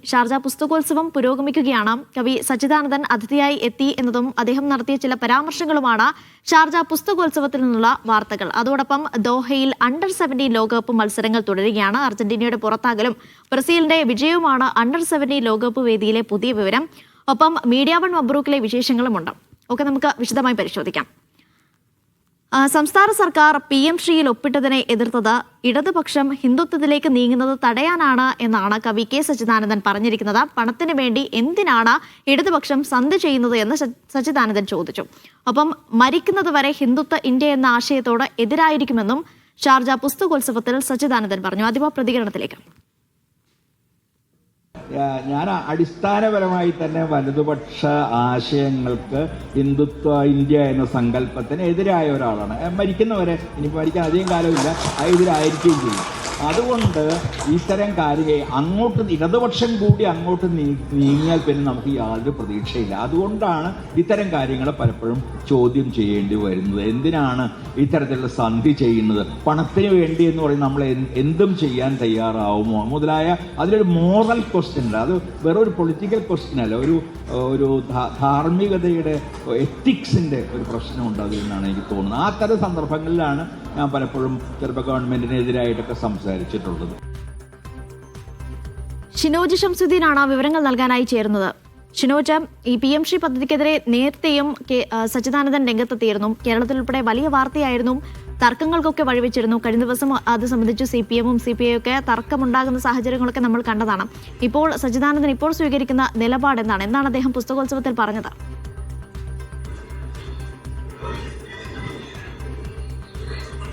Sharjah പുസ്തകോത്സവം പുരോഗമിക്കുകയാണ്. കവി സച്ചിദാനന്ദൻ അതിഥിയായി എത്തി എന്നതും അദ്ദേഹം നടത്തിയ ചില പരാമർശങ്ങളുമാണ് ഷാർജ പുസ്തകോത്സവത്തിൽ നിന്നുള്ള വാർത്തകൾ. അതോടൊപ്പം ദോഹയിൽ അണ്ടർ-17 ലോകകപ്പ് മത്സരങ്ങൾ തുടരുകയാണ്. അർജന്റീനയുടെ പുറത്താകലും ബ്രസീലിന്റെ വിജയവുമാണ് അണ്ടർ-17 ലോകകപ്പ് വേദിയിലെ പുതിയ വിവരം. ഒപ്പം മീഡിയ വൺ മബ്രൂക്കിലെ വിശേഷങ്ങളുമുണ്ട്. ഒക്കെ നമുക്ക് വിശദമായി പരിശോധിക്കാം. സംസ്ഥാന സർക്കാർ PM ശ്രീയിൽ ഒപ്പിട്ടതിനെ എതിർത്തത് ഇടതുപക്ഷം ഹിന്ദുത്വത്തിലേക്ക് നീങ്ങുന്നത് തടയാനാണ് എന്നാണ് കവി കെ സച്ചിദാനന്ദൻ പറഞ്ഞിരിക്കുന്നത്. പണത്തിന് വേണ്ടി എന്തിനാണ് ഇടതുപക്ഷം സന്ധി ചെയ്യുന്നത് എന്ന് സച്ചിദാനന്ദൻ ചോദിച്ചു. ഒപ്പം മരിക്കുന്നതുവരെ ഹിന്ദുത്വ ഇന്ത്യ എന്ന ആശയത്തോട് എതിരായിരിക്കുമെന്നും ഷാർജ പുസ്തകോത്സവത്തിൽ സച്ചിദാനന്ദൻ പറഞ്ഞു. ആദ്യ പ്രതികരണത്തിലേക്ക്. ഞാൻ അടിസ്ഥാനപരമായി തന്നെ വലതുപക്ഷ ആശയങ്ങൾക്ക് ഹിന്ദുത്വ ഇന്ത്യ എന്ന സങ്കല്പത്തിന് എതിരായ ഒരാളാണ്. മരിക്കുന്നവരെ ഇനിയിപ്പോൾ മരിക്കാൻ അധികം കാലമില്ല, എതിരായിരിക്കുകയും ചെയ്യും. അതുകൊണ്ട് ഇത്തരം കാര്യങ്ങൾ അങ്ങോട്ട് ഇടതുപക്ഷം കൂടി അങ്ങോട്ട് നീങ്ങിയാൽ പിന്നെ നമുക്ക് യാതൊരു പ്രതീക്ഷയില്ല. അതുകൊണ്ടാണ് ഇത്തരം കാര്യങ്ങൾ പലപ്പോഴും ചോദ്യം ചെയ്യേണ്ടി വരുന്നത്. എന്തിനാണ് ഇത്തരത്തിലുള്ള സന്ധി ചെയ്യുന്നത്? പണത്തിന് വേണ്ടി എന്ന് പറയുന്നത് നമ്മൾ എന്തും ചെയ്യാൻ തയ്യാറാവുമോ മുതലായ അതിലൊരു മോറൽ ക്വസ്റ്റ്യൻ ഉണ്ട്. അത് വേറെ ഒരു പൊളിറ്റിക്കൽ ക്വസ്റ്റ്യൻ അല്ല, ഒരു ധാർമ്മികതയുടെ എത്തിക്സിൻ്റെ ഒരു പ്രശ്നമുണ്ട് അതിൽ എനിക്ക് തോന്നുന്നത്. ആ തരം സന്ദർഭങ്ങളിലാണ് ഞാൻ പലപ്പോഴും ചിലപ്പോൾ ഗവൺമെന്റിനെതിരായിട്ടൊക്കെ സംസാരിച്ചിട്ടുള്ളത്. ഷിനോജ് ഷംസുദ്ദീനാണ് വിവരങ്ങൾ നൽകാനായി ചേരുന്നത്. ഷിനോജ്, ഈ PM ശ്രീ പദ്ധതിക്കെതിരെ നേരത്തെയും സച്ചിദാനന്ദൻ രംഗത്തെത്തിയിരുന്നു. കേരളത്തിൽ ഉൾപ്പെടെ വലിയ വാർത്തയായിരുന്നു, തർക്കങ്ങൾക്കൊക്കെ വഴിവെച്ചിരുന്നു. കഴിഞ്ഞ ദിവസം അത് സംബന്ധിച്ച് CPM-ഉം CPI ഒക്കെ തർക്കമുണ്ടാകുന്ന സാഹചര്യങ്ങളൊക്കെ നമ്മൾ കണ്ടതാണ്. ഇപ്പോൾ സച്ചിദാനന്ദൻ ഇപ്പോൾ സ്വീകരിക്കുന്ന നിലപാട് എന്താണ് അദ്ദേഹം പുസ്തകോത്സവത്തിൽ പറഞ്ഞത്?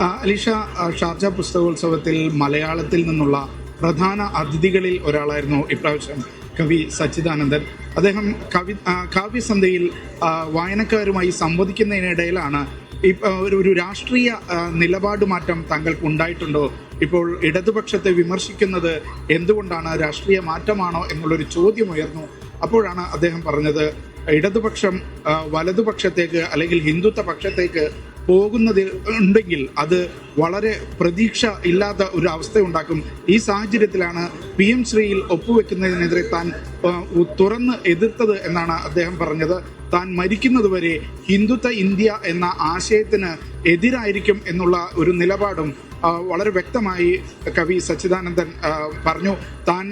അലീഷ, ഷാർജ പുസ്തകോത്സവത്തിൽ മലയാളത്തിൽ നിന്നുള്ള പ്രധാന അതിഥികളിൽ ഒരാളായിരുന്നു ഇപ്രാവശ്യം കവി സച്ചിദാനന്ദൻ. അദ്ദേഹം കാവ്യസന്ധ്യയിൽ വായനക്കാരുമായി സംവദിക്കുന്നതിനിടയിലാണ് ഒരു രാഷ്ട്രീയ നിലപാട് മാറ്റം താങ്കൾക്ക് ഉണ്ടായിട്ടുണ്ടോ? ഇപ്പോൾ ഇടതുപക്ഷത്തെ വിമർശിക്കുന്നത് എന്തുകൊണ്ടാണ്? രാഷ്ട്രീയ മാറ്റമാണോ എന്നുള്ളൊരു ചോദ്യം ഉയർന്നു. അപ്പോഴാണ് അദ്ദേഹം പറഞ്ഞത്, ഇടതുപക്ഷം വലതുപക്ഷത്തേക്ക് അല്ലെങ്കിൽ ഹിന്ദുത്വ പക്ഷത്തേക്ക് പോകുന്നത് ഉണ്ടെങ്കിൽ അത് വളരെ പ്രതീക്ഷ ഇല്ലാത്ത ഒരു അവസ്ഥയുണ്ടാക്കും. ഈ സാഹചര്യത്തിലാണ് PM ശ്രീയിൽ ഒപ്പുവെക്കുന്നതിനെതിരെ താൻ തുറന്ന് എതിർത്തത് എന്നാണ് അദ്ദേഹം പറഞ്ഞത്. താൻ മരിക്കുന്നതുവരെ ഹിന്ദുത്വ ഇന്ത്യ എന്ന ആശയത്തിന് എതിരായിരിക്കും എന്നുള്ള ഒരു നിലപാടും വളരെ വ്യക്തമായി കവി സച്ചിദാനന്ദൻ പറഞ്ഞു. താൻ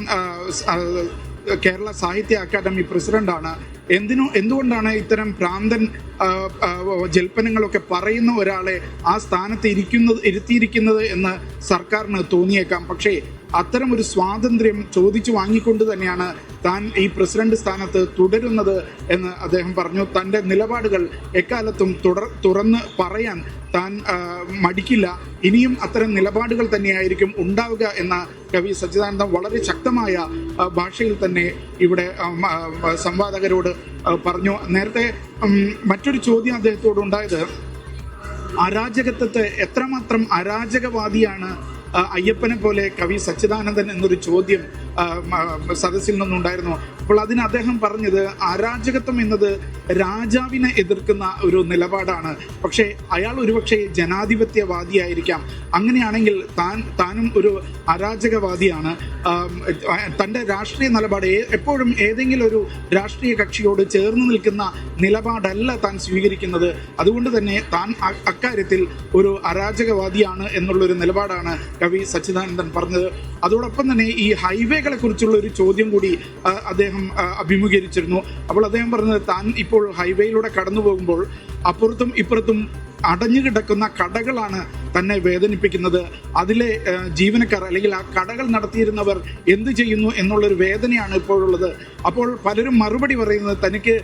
കേരള സാഹിത്യ അക്കാദമി പ്രസിഡന്റാണ്. എന്തുകൊണ്ടാണ് ഇത്തരം ഭ്രാന്തൻ ജൽപ്പനങ്ങളൊക്കെ പറയുന്ന ഒരാളെ ആ സ്ഥാനത്ത് ഇരുത്തിയിരിക്കുന്നത് എന്ന് സർക്കാരിന് തോന്നിയേക്കാം. പക്ഷേ അത്തരം ഒരു സ്വാതന്ത്ര്യം ചോദിച്ചു വാങ്ങിക്കൊണ്ട് തന്നെയാണ് താൻ ഈ പ്രസിഡന്റ് സ്ഥാനത്ത് തുടരുന്നത് എന്ന് അദ്ദേഹം പറഞ്ഞു. തൻ്റെ നിലപാടുകൾ എക്കാലത്തും തുറന്ന് പറയാൻ താൻ മടിക്കില്ല. ഇനിയും അത്തരം നിലപാടുകൾ തന്നെയായിരിക്കും ഉണ്ടാവുക എന്ന കവി സച്ചിദാനന്ദൻ വളരെ ശക്തമായ ഭാഷയിൽ തന്നെ ഇവിടെ സംവാദകരോട് പറഞ്ഞു. നേരത്തെ മറ്റൊരു ചോദ്യം അദ്ദേഹത്തോട് ഉണ്ടായത്, അരാജകത്വത്തെ എത്രമാത്രം അരാജകവാദിയാണ് അയ്യപ്പനെ പോലെ കവി സച്ചിദാനന്ദൻ എന്നൊരു ചോദ്യം സദസ്സിൽ നിന്നുണ്ടായിരുന്നു. അപ്പോൾ അതിന് അദ്ദേഹം പറഞ്ഞത്, അരാജകത്വം എന്നത് രാജാവിനെ എതിർക്കുന്ന ഒരു നിലപാടാണ്. പക്ഷേ അയാൾ ഒരുപക്ഷെ ജനാധിപത്യവാദിയായിരിക്കാം. അങ്ങനെയാണെങ്കിൽ താനും ഒരു അരാജകവാദിയാണ്. തൻ്റെ രാഷ്ട്രീയ നിലപാട് എപ്പോഴും ഏതെങ്കിലും ഒരു രാഷ്ട്രീയ കക്ഷിയോട് ചേർന്ന് നിൽക്കുന്ന നിലപാടല്ല താൻ സ്വീകരിക്കുന്നത്. അതുകൊണ്ട് തന്നെ താൻ അക്കാര്യത്തിൽ ഒരു അരാജകവാദിയാണ് എന്നുള്ളൊരു നിലപാടാണ് കവി സച്ചിദാനന്ദൻ പറഞ്ഞത്. അതോടൊപ്പം തന്നെ ഈ ഹൈവേകളെ കുറിച്ചുള്ള ഒരു ചോദ്യം കൂടി അദ്ദേഹം അഭിമുഖീകരിച്ചിരുന്നു. അപ്പോൾ അദ്ദേഹം പറഞ്ഞത്, താൻ ഇപ്പോൾ ഹൈവേയിലൂടെ കടന്നു പോകുമ്പോൾ അപ്പുറത്തും ഇപ്പുറത്തും അടഞ്ഞു കിടക്കുന്ന കടകളാണ് തന്നെ വേദനിപ്പിക്കുന്നത്. അതിലെ ജീവനക്കാർ അല്ലെങ്കിൽ ആ കടകൾ നടത്തിയിരുന്നവർ എന്ത് ചെയ്യുന്നു എന്നുള്ളൊരു വേദനയാണ് ഇപ്പോഴുള്ളത്. അപ്പോൾ പലരും മറുപടി പറയുന്നത്, തനിക്ക്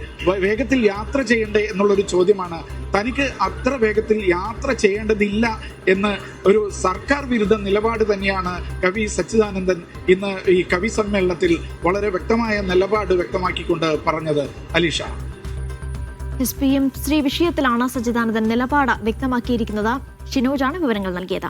വേഗത്തിൽ യാത്ര ചെയ്യണ്ടേ എന്നുള്ളൊരു ചോദ്യമാണ്. തനിക്ക് അത്ര വേഗത്തിൽ യാത്ര ചെയ്യേണ്ടതില്ല എന്ന് ഒരു സർക്കാർ വിരുദ്ധ നിലപാട് തന്നെയാണ് കവി സച്ചിദാനന്ദൻ ഇന്ന് ഈ കവി സമ്മേളനത്തിൽ വളരെ വ്യക്തമായ നിലപാട് വ്യക്തമാക്കിക്കൊണ്ട് പറഞ്ഞത്. അലീഷ, PM ശ്രീ വിഷയത്തിലാണ് സച്ചിദാനന്ദൻ നിലപാട് വ്യക്തമാക്കിയിരിക്കുന്നത്. ഷിനോജാണ് വിവരങ്ങൾ നൽകിയത്.